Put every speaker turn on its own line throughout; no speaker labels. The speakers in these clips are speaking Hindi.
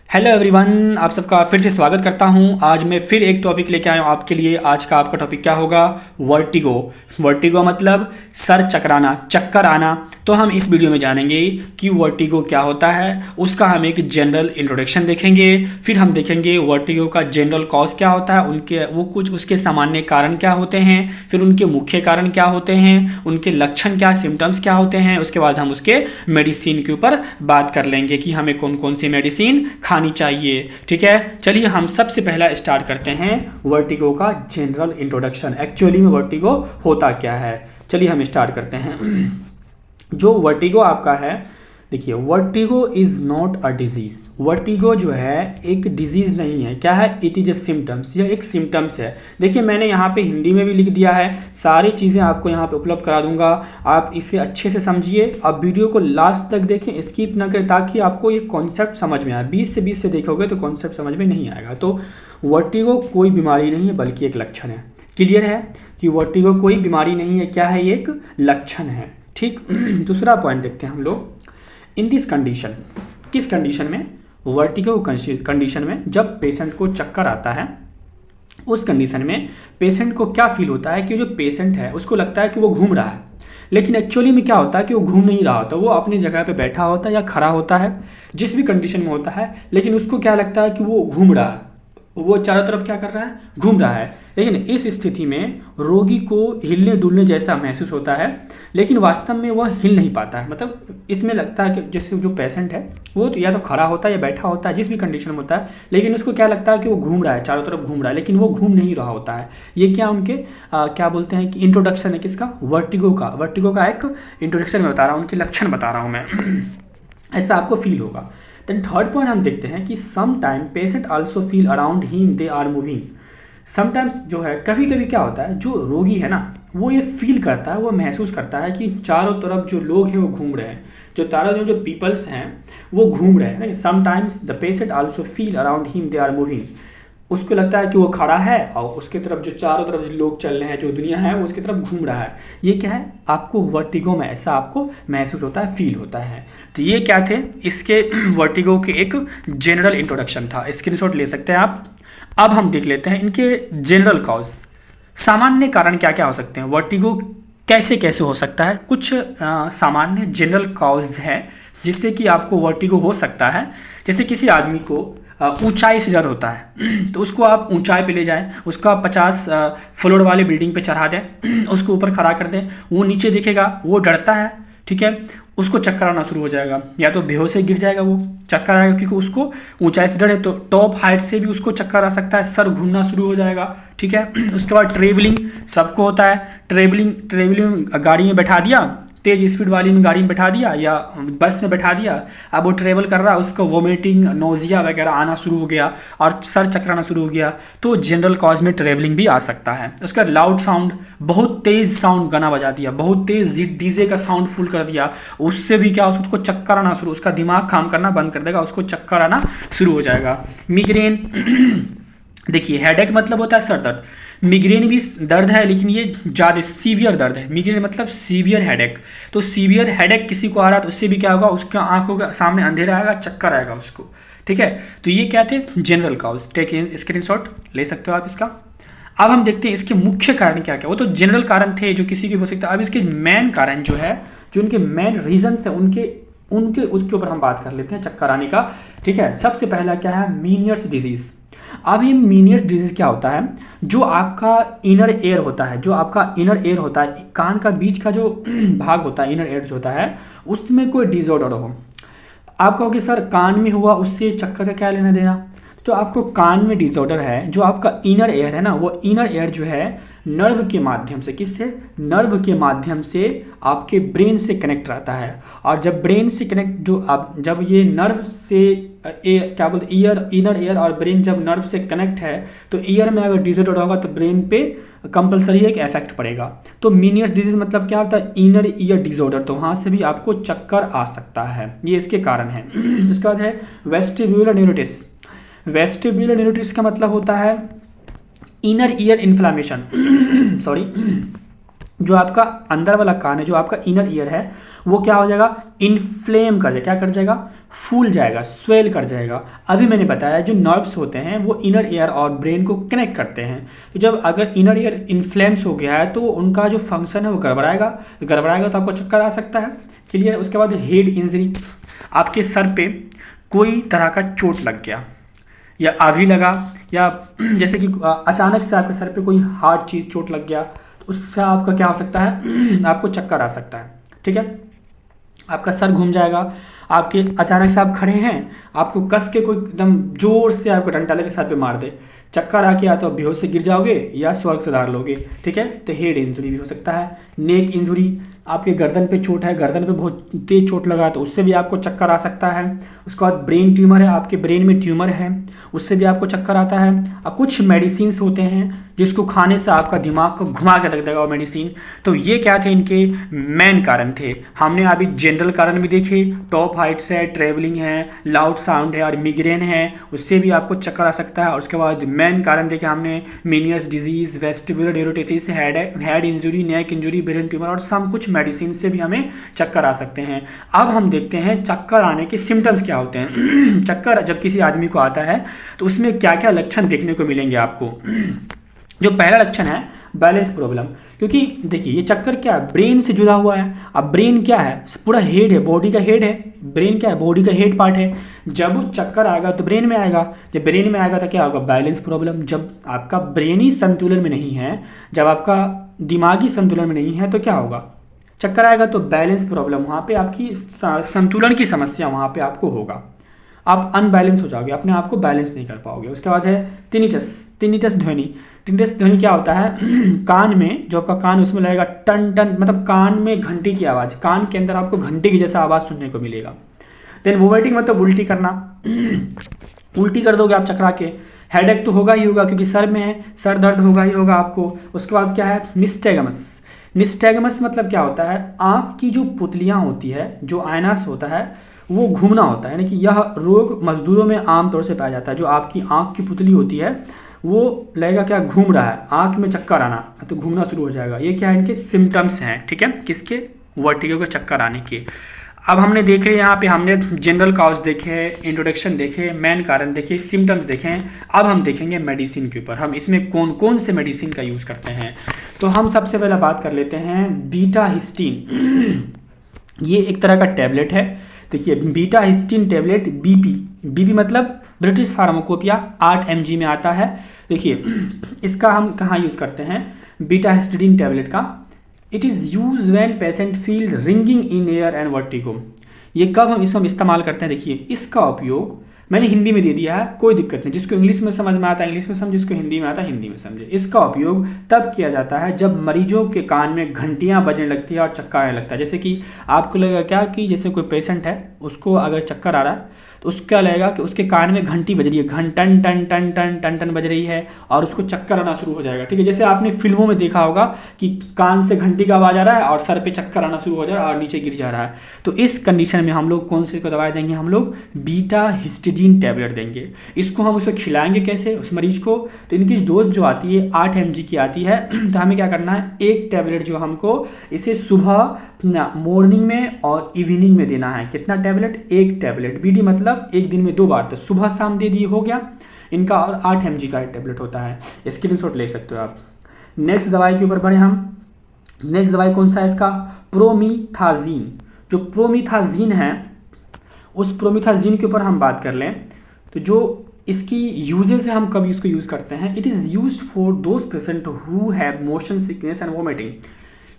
हेलो एवरीवन, आप सबका फिर से स्वागत करता हूं। आज मैं फिर एक टॉपिक लेके आया हूं आपके लिए। आज का आपका टॉपिक क्या होगा? वर्टिगो। वर्टिगो मतलब सर चकराना, चक्कर आना। तो हम इस वीडियो में जानेंगे कि वर्टिगो क्या होता है, उसका हम एक जनरल इंट्रोडक्शन देखेंगे। फिर हम देखेंगे वर्टिगो का जनरल कॉज क्या होता है, उनके वो कुछ उसके सामान्य कारण क्या होते हैं, फिर उनके मुख्य कारण क्या होते हैं, उनके लक्षण क्या, सिम्टम्स क्या होते हैं। उसके बाद हम उसके मेडिसिन के ऊपर बात कर लेंगे कि हमें कौन कौन सी मेडिसिन खानी चाहिए। ठीक है, चलिए हम सबसे पहला स्टार्ट करते हैं वर्टिगो का जनरल इंट्रोडक्शन। एक्चुअली में वर्टिगो होता क्या है, चलिए हम स्टार्ट करते हैं। जो वर्टिगो आपका है, देखिए vertigo is not a disease. Vertigo जो है एक डिजीज नहीं है। क्या है? इट इज ए सिम्टम्स, यह एक सिम्टम्स है। देखिए मैंने यहाँ पे हिंदी में भी लिख दिया है, सारी चीज़ें आपको यहाँ पे उपलब्ध करा दूंगा। आप इसे अच्छे से समझिए, आप वीडियो को लास्ट तक देखें, स्किप ना करें, ताकि आपको ये कॉन्सेप्ट समझ में आए। 20 से देखोगे तो कॉन्सेप्ट समझ में नहीं आएगा। तो वर्टिगो कोई बीमारी नहीं है, बल्कि एक लक्षण है। क्लियर है कि वर्टिगो कोई बीमारी नहीं है, क्या है? ये एक लक्षण है। ठीक। दूसरा पॉइंट देखते हैं हम लोग। इन दिस कंडीशन, किस कंडीशन में? वर्टिगो कंडीशन में जब पेशेंट को चक्कर आता है, उस कंडीशन में पेशेंट को क्या फील होता है कि जो पेशेंट है उसको लगता है कि वो घूम रहा है, लेकिन एक्चुअली में क्या होता है कि वो घूम नहीं रहा होता, वो अपनी जगह पे बैठा होता है या खड़ा होता है, जिस भी कंडीशन में होता है। लेकिन उसको क्या लगता है कि वो घूम रहा है, वो चारों तरफ क्या कर रहा है? घूम रहा है। लेकिन इस स्थिति में रोगी को हिलने डुलने जैसा महसूस होता है, लेकिन वास्तव में वह हिल नहीं पाता है। मतलब इसमें लगता है कि जैसे जो पेशेंट है वो तो या तो खड़ा होता है या बैठा होता है, जिस भी कंडीशन में होता है, लेकिन उसको क्या लगता है कि वो घूम रहा है, चारों तरफ घूम रहा है, लेकिन वो घूम नहीं रहा होता है। ये क्या उनके क्या बोलते हैं कि इंट्रोडक्शन है किसका? वर्टिगो का। वर्टिगो का एक इंट्रोडक्शन में बता रहा हूँ, उनके लक्षण बता रहा हूँ मैं। ऐसा आपको फील होगा। देन थर्ड पॉइंट हम देखते हैं कि some time patient also feel around him they are moving. Sometimes जो है, कभी कभी क्या होता है, जो रोगी है ना वो ये फील करता है, वो महसूस करता है कि चारों तरफ जो लोग हैं वो घूम रहे हैं, जो चारों जो पीपल्स हैं वो घूम रहे हैं। Sometimes the patient also feel around him they are moving. उसको लगता है कि वो खड़ा है और उसके तरफ जो चारों तरफ जो लोग चल रहे हैं, जो दुनिया है वो उसकी तरफ घूम रहा है। ये क्या है? आपको वर्टिगो में ऐसा आपको महसूस होता है, फील होता है। तो ये क्या थे इसके वर्टिगो के एक जनरल इंट्रोडक्शन था, स्क्रीनशॉट ले सकते हैं आप। अब हम देख लेते हैं इनके जनरल कॉज, सामान्य कारण क्या क्या हो सकते हैं, वर्टिगो कैसे कैसे हो सकता है। कुछ सामान्य जनरल कॉज है जिससे कि आपको वर्टिगो हो सकता है। जैसे किसी आदमी को ऊंचाई से डर होता है, तो उसको आप ऊंचाई पे ले जाएं, उसका 50 फ्लोर वाले बिल्डिंग पे चढ़ा दें, उसको ऊपर खड़ा कर दें, वो नीचे देखेगा, वो डरता है, ठीक है, उसको चक्कर आना शुरू हो जाएगा, या तो बेहोश से गिर जाएगा, वो चक्कर आएगा, क्योंकि उसको ऊंचाई से डर है। तो टॉप हाइट से भी उसको चक्कर आ सकता है, सर घूमना शुरू हो जाएगा, ठीक है। उसके बाद ट्रेवलिंग सबको होता है। ट्रेवलिंग गाड़ी में बैठा दिया, तेज स्पीड वाली में गाड़ी में बैठा दिया या बस में बैठा दिया, अब वो ट्रेवल कर रहा है, उसको वोमिटिंग, नोजिया वगैरह आना शुरू हो गया और सर चकराना शुरू हो गया, तो जनरल कॉज में ट्रेवलिंग भी आ सकता है। उसका लाउड साउंड, बहुत तेज साउंड गाना बजा दिया, बहुत तेज डीजे का साउंड फुल कर दिया, उससे भी क्या उसको चक्कर आना शुरू, उसका दिमाग काम करना बंद कर देगा, उसको चक्कर आना शुरू हो जाएगा। मिग्रेन देखिए, हेडेक मतलब होता है सर दर्द, मिग्रेन भी दर्द है, लेकिन ये ज़्यादा सीवियर दर्द है। मिग्रेन मतलब सीवियर हेडेक। तो सीवियर हेडेक किसी को आ रहा है तो उससे भी क्या होगा, उसका आंखों के सामने अंधेरा आएगा, चक्कर आएगा उसको, ठीक है। तो ये क्या थे? General cause. टेक इन स्क्रीनशॉट ले सकते हो आप इसका। अब हम देखते हैं इसके मुख्य कारण क्या क्या। वो तो जनरल कारण थे जो किसी के हो सकता है। अब इसके मेन कारण जो है, जो उनके मेन रीजन्स है, उनके उसके ऊपर हम बात कर लेते हैं चक्कर आने का, ठीक है। सबसे पहला क्या है? मीनियर्स डिजीज। अब ये मीनियर्स डिजीज क्या होता है? जो आपका इनर एयर होता है, जो आपका इनर एयर होता है, कान का बीच का जो भाग होता है, इनर एयर जो होता है, उसमें कोई डिसऑर्डर हो। आप कहोगे सर कान में हुआ उससे चक्कर का क्या लेना देना? जो आपको कान में डिसऑर्डर है, जो आपका इनर एयर है ना, वो इनर एयर जो है नर्व के माध्यम से, किससे? नर्व के माध्यम से आपके ब्रेन से कनेक्ट रहता है। और जब ब्रेन से कनेक्ट, जो आप जब ये नर्व से क्या बोलते, ईयर, इनर एयर और ब्रेन जब नर्व से कनेक्ट है, तो ईयर में अगर डिसऑर्डर होगा तो ब्रेन पे कंपलसरी एक इफेक्ट पड़ेगा। तो मीनियस डिजीज मतलब क्या होता है? Inner ear disorder. तो वहाँ से भी आपको चक्कर आ सकता है, ये इसके कारण है। उसके बाद है वेस्टिब्यूलर न्यूरोटिस। वेस्टिब्यूलर न्यूरोटिस का मतलब होता है इनर ईयर इन्फ्लामेशन। सॉरी, जो आपका अंदर वाला कान है, जो आपका इनर ईयर है, वो क्या हो जाएगा, इन्फ्लेम कर जाएगा, क्या कर जाएगा, फूल जाएगा, स्वेल कर जाएगा। अभी मैंने बताया जो नर्व्स होते हैं वो इनर ईयर और ब्रेन को कनेक्ट करते हैं। तो जब अगर इनर ईयर इन्फ्लेम्स हो गया है तो उनका जो फंक्शन है वो गड़बड़ाएगा, तो आपको चक्कर आ सकता है। क्लियर। उसके बाद हेड इंजरी, आपके सर पे कोई तरह का चोट लग गया या अभी लगा, या जैसे कि अचानक से आपके सर पे कोई हार्ड चीज़ चोट लग गया, तो उससे आपका क्या हो सकता है, आपको चक्कर आ सकता है। ठीक है, आपका सर घूम जाएगा, आपके अचानक से आप खड़े हैं, आपको कस के कोई एकदम जोर से आपको डंडा लेके सर पे मार दे, चक्कर आके या तो आप बेहोश से गिर जाओगे या स्वर्ग से दार लोगे। ठीक है, तो हेड इंजरी भी हो सकता है। नेक इंजरी, आपके गर्दन पे चोट है, गर्दन पे बहुत तेज चोट लगा तो उससे भी आपको चक्कर आ सकता है। उसके बाद ब्रेन ट्यूमर है, आपके ब्रेन में ट्यूमर है, उससे भी आपको चक्कर आता है। और कुछ मेडिसिन्स होते हैं जिसको खाने से आपका दिमाग को घुमा के रख देगा वो मेडिसिन। तो ये क्या थे, इनके मेन कारण थे। हमने अभी जनरल कारण भी देखे, टॉप हाइट्स है, ट्रेवलिंग है, लाउड साउंड है और मिग्रेन है, उससे भी आपको चक्कर आ सकता है। और उसके बाद मेन कारण देखे हमने, Meniere's disease, vestibular neuritis, head injury, neck injury, brain tumour और सम कुछ मेडिसिन से भी हमें चक्कर आ सकते हैं। अब हम देखते हैं चक्कर आने के सिम्टम्स क्या होते हैं। चक्कर जब किसी आदमी को आता है तो उसमें क्या क्या लक्षण देखने को मिलेंगे आपको। जो पहला लक्षण है बैलेंस प्रॉब्लम, क्योंकि देखिए ये चक्कर क्या है, ब्रेन से जुड़ा हुआ है। अब ब्रेन क्या है, पूरा हेड है, बॉडी का हेड है, ब्रेन क्या है, बॉडी का हेड पार्ट है। जब चक्कर आएगा तो ब्रेन में आएगा, जब ब्रेन में आएगा तो क्या होगा, बैलेंस प्रॉब्लम। जब आपका ब्रेन ही संतुलन में नहीं है, जब आपका दिमागी संतुलन में नहीं है तो क्या होगा, चक्कर आएगा। तो बैलेंस प्रॉब्लम, वहाँ पे आपकी संतुलन की समस्या वहाँ पे आपको होगा, आप अनबैलेंस हो जाओगे, अपने आप को बैलेंस नहीं कर पाओगे। उसके बाद है टिनिटस ध्वनि। टिनिटस ध्वनि क्या होता है, कान में जो आपका कान उसमें लगेगा टन टन, मतलब कान में घंटी की आवाज़, कान के अंदर आपको घंटी की जैसा आवाज़ सुनने को मिलेगा। देन वोमिटिंग, मतलब उल्टी करना, उल्टी कर दोगे आप चकरा के। हेडेक तो होगा ही होगा क्योंकि सर में है, सर दर्द होगा ही होगा आपको। उसके बाद क्या है, निस्टैगमस। निस्टैगमस मतलब क्या होता है, आँख की जो पुतलियाँ होती है, जो आयनास होता है, वो घूमना होता है। यानी कि यह रोग मजदूरों में आमतौर से पाया जाता है। जो आपकी आँख की पुतली होती है वो लगेगा क्या, घूम रहा है, आँख में चक्कर आना, तो घूमना शुरू हो जाएगा। ये क्या है, इनके सिम्टम्स हैं। ठीक है, किसके, वर्टिगो के चक्कर आने के। अब हमने देखे यहाँ पे, हमने जनरल कॉज देखे, इंट्रोडक्शन देखे, मेन कारण देखे, सिम्टम्स देखे। अब हम देखेंगे मेडिसिन के ऊपर, हम इसमें कौन कौन से मेडिसिन का यूज़ करते हैं। तो हम सबसे पहले बात कर लेते हैं बीटा हिस्टीन। ये एक तरह का टैबलेट है। देखिए बीटा हिस्टीन टैबलेट, बीपी मतलब ब्रिटिश फार्माकोपिया, 8 mg में आता है। देखिए इसका हम कहाँ यूज़ करते हैं, बीटा हिस्टीन टैबलेट का। It is use when patient feel ringing in air and vertigo. ये कब हम इसमें इस्तेमाल करते हैं, देखिए इसका उपयोग मैंने हिंदी में दे दिया है, कोई दिक्कत नहीं, जिसको इंग्लिश में समझ में आता है इंग्लिश में समझे, जिसको हिंदी में आता है हिंदी में समझे। इसका उपयोग तब किया जाता है जब मरीजों के कान में घंटियां बजने लगती है और चक्कर आने लगता है। जैसे कि आपको लगेगा क्या कि जैसे कोई पेशेंट है, उसको अगर चक्कर आ रहा है तो उसको क्या लगेगा कि उसके कान में घंटी बज रही है, घन टन टन टन टन टन टन बज रही है और उसको चक्कर आना शुरू हो जाएगा। ठीक है, जैसे आपने फिल्मों में देखा होगा कि कान से घंटी का आवाज़ आ रहा है और सर पे चक्कर आना शुरू हो जा रहा है और नीचे गिर जा रहा है। तो इस कंडीशन में हम लोग कौन से को दवाई देंगे, हम लोग बीटा हिस्टीडीन टैबलेट देंगे। इसको हम उसे खिलाएंगे कैसे उस मरीज को, तो इनकी डोज जो आती है 8 mg की आती है। तो हमें क्या करना है, एक टैबलेट जो हमको इसे सुबह मॉर्निंग में और इवनिंग में देना है। कितना टैबलेट, एक टैबलेट, बीडी मतलब एक दिन में 2 बार, तो सुबह शाम दे दिए, हो गया इनका। और 8 mg का टैबलेट होता है, स्क्रीनशॉट ले सकते हो आप। नेक्स्ट दवाई के ऊपर बढ़े हम। नेक्स्ट दवाई कौन सा है इसका, प्रोमिथाजीन। जो प्रोमिथाजीन है उस प्रोमिथाजीन के ऊपर हम बात कर लें तो जो इसकी यूजेस है, हम कब इसको यूज़ करते हैं, it is used for those patient who have motion sickness and vomiting.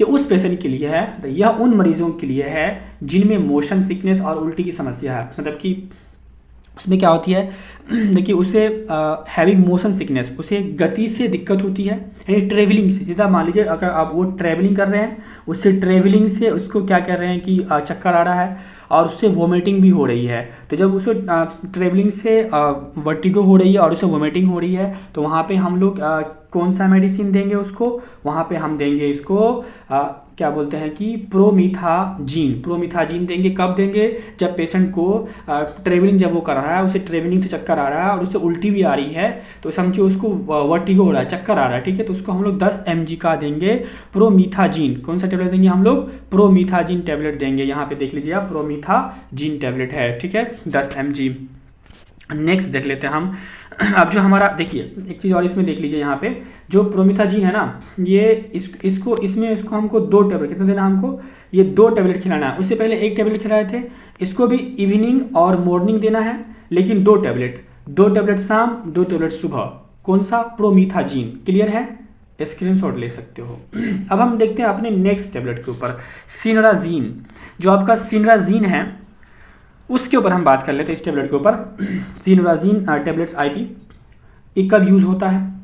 ये उस पेशेंट के लिए है, तो यह उन मरीजों के लिए है जिनमें मोशन सिकनेस और उल्टी की समस्या है। मतलब कि उसमें क्या होती है, देखिए उसे हैवी मोशन सिकनेस, उसे गति से दिक्कत होती है, यानी ट्रेवलिंग से। सीधा मान लीजिए अगर आप वो ट्रेवलिंग कर रहे हैं, उससे ट्रेवलिंग से उसको क्या कर रहे हैं कि चक्कर आ रहा है और उससे वोमिटिंग भी हो रही है। तो जब उसे ट्रेवलिंग से वर्टिगो हो रही है और उसे वोमिटिंग हो रही है, तो वहाँ पे हम लोग कौन सा मेडिसिन देंगे उसको, वहाँ पे हम देंगे इसको क्या बोलते हैं कि प्रोमिथाजीन देंगे। कब देंगे? जब पेशेंट को ट्रेवलिंग जब वो कर रहा है, उसे ट्रेवलिंग से चक्कर आ रहा है और उससे उल्टी भी आ रही है, तो समझिए उसको वर्टिगो हो रहा है, चक्कर आ रहा है, ठीक है। तो उसको हम लोग 10 mg का देंगे प्रोमिथाजीन। कौन सा टेबलेट देंगे हम लोग? प्रोमिथाजीन टेबलेट देंगे। यहाँ पे देख लीजिए आप, प्रोमिथाजीन टेबलेट है, ठीक है, 10 mg। नेक्स्ट देख लेते हैं हम। अब जो हमारा देखिए एक चीज़ और इसमें देख लीजिए, यहाँ पे जो प्रोमिथाजीन है ना, ये इसको हमको 2 टेबलेट कितना देना हमको? ये 2 टेबलेट खिलाना है। उससे पहले 1 टेबलेट खिलाए थे, इसको भी इवनिंग और मॉर्निंग देना है, लेकिन 2 टेबलेट शाम, 2 टेबलेट सुबह। कौन सा? प्रोमिथाजीन। क्लियर है? स्क्रीनशॉट ले सकते हो। अब हम देखते हैं अपने नेक्स्ट टेबलेट के ऊपर, सिनराजीन। जो आपका सिनराजीन है उसके ऊपर हम बात कर लेते हैं, इस टेबलेट के ऊपर। सिनराजीन टेबलेट्स आईपी, ये कब यूज़ होता है?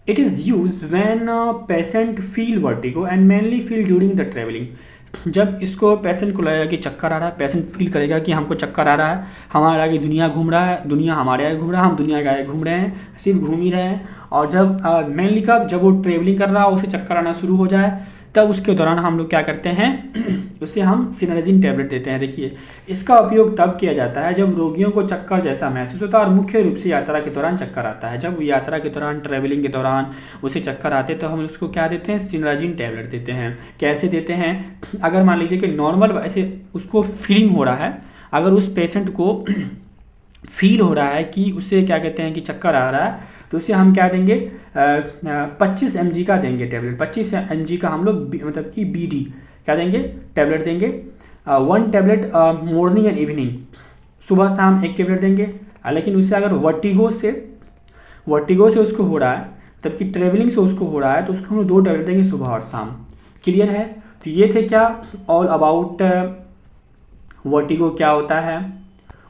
It is use when patient feel vertigo and mainly feel during the travelling. जब इसको पेशेंट को लगेगा कि चक्कर आ रहा है, पेशेंट फील करेगा कि हमको चक्कर आ रहा है, हमारे आगे दुनिया घूम रहा है, दुनिया हमारे आगे घूम रहा है, हम दुनिया के आगे घूम रहे हैं, सिर्फ घूम ही रहे हैं। और जब मेनली कब? जब वो ट्रेवलिंग कर रहा हो, उसे चक्कर आना शुरू हो जाए, तब उसके दौरान हम लोग क्या करते हैं? उसे हम सिनराजीन टेबलेट देते हैं। देखिए इसका उपयोग तब किया जाता है जब रोगियों को चक्कर जैसा महसूस होता है और मुख्य रूप से यात्रा के दौरान चक्कर आता है। जब यात्रा के दौरान, ट्रैवलिंग के दौरान उसे चक्कर आते हैं तो हम उसको क्या देते हैं? सिनराजीन टेबलेट देते हैं। कैसे देते हैं? अगर मान लीजिए कि नॉर्मल ऐसे उसको फीलिंग हो रहा है, अगर उस पेशेंट को फील हो रहा है कि उसे क्या कहते हैं कि चक्कर आ रहा है, तो उसे हम क्या देंगे? 25 mg का देंगे टेबलेट। 25 mg का हम लोग मतलब कि BD क्या देंगे? टेबलेट देंगे। 1 टेबलेट मॉर्निंग एंड इवनिंग, सुबह शाम 1 टेबलेट देंगे। लेकिन उससे अगर वर्टिगो से उसको हो रहा है, तब कि ट्रेवलिंग से उसको हो रहा है, तो उसको हम 2 टेबलेट देंगे सुबह और शाम। क्लियर है? तो ये थे क्या ऑल अबाउट वर्टिगो क्या होता है,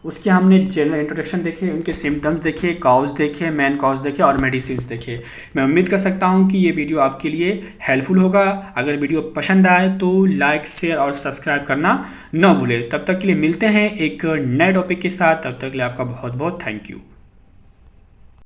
उसके हमने जनरल इंट्रोडक्शन देखे, उनके सिम्टम्स देखे, कॉज देखे, मेन कॉज देखे और मेडिसिन देखे। मैं उम्मीद कर सकता हूं कि ये वीडियो आपके लिए हेल्पफुल होगा। अगर वीडियो पसंद आए तो लाइक, शेयर और सब्सक्राइब करना न भूलें। तब तक के लिए मिलते हैं एक नए टॉपिक के साथ। तब तक के लिए आपका बहुत बहुत थैंक यू।